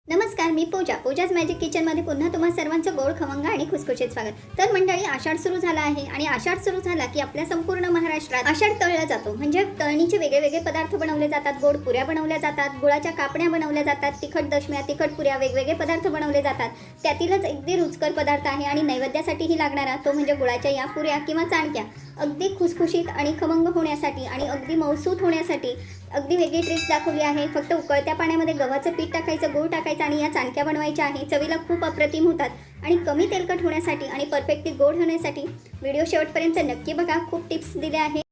नमस्कार, मी पूजाज मॅजिक किचनमध्ये पुन्हा तुम्हा सर्वांचं गोड खमंग आणि खुसखुशीत स्वागत। तर मंडळी, आषाढ सुरू झाला आहे आणि आषाढ सुरू झाला की आपल्या संपूर्ण महाराष्ट्रात आषाढ तळला जातो। म्हणजे तळणीचे वेगवेगळे पदार्थ बनवले जातात, गोड पुऱ्या बनवल्या जातात, गुळाच्या कापण्या बनवल्या जातात, तिखट दशम्या, तिखट पुऱ्या, वेगवेगळे पदार्थ बनवले जातात। त्यातीलच अगदी रुचकर पदार्थ आहे आणि नैवेद्यासाठीही लागणारा तो म्हणजे गुळाच्या या पुऱ्या किंवा चाणक्या। अगदी खुसखुशीत आणि खमंग होण्यासाठी आणि अगदी मौसूत होण्यासाठी अगदी वेगळी ट्रिक दाखवली आहे। फक्त उकळत्या पाण्यामध्ये गव्हाचं पीठ टाकायचं, गूळ टाकायचा आणि या चाणक्या बनवायच्या आहे। चवीला खूप अप्रतिम होतात आणि कमी तेलकट होण्यासाठी आणि परफेक्टली गोड होण्यासाठी व्हिडिओ शेवटपर्यंत नक्की बघा, खूप टिप्स दिल्या आहेत।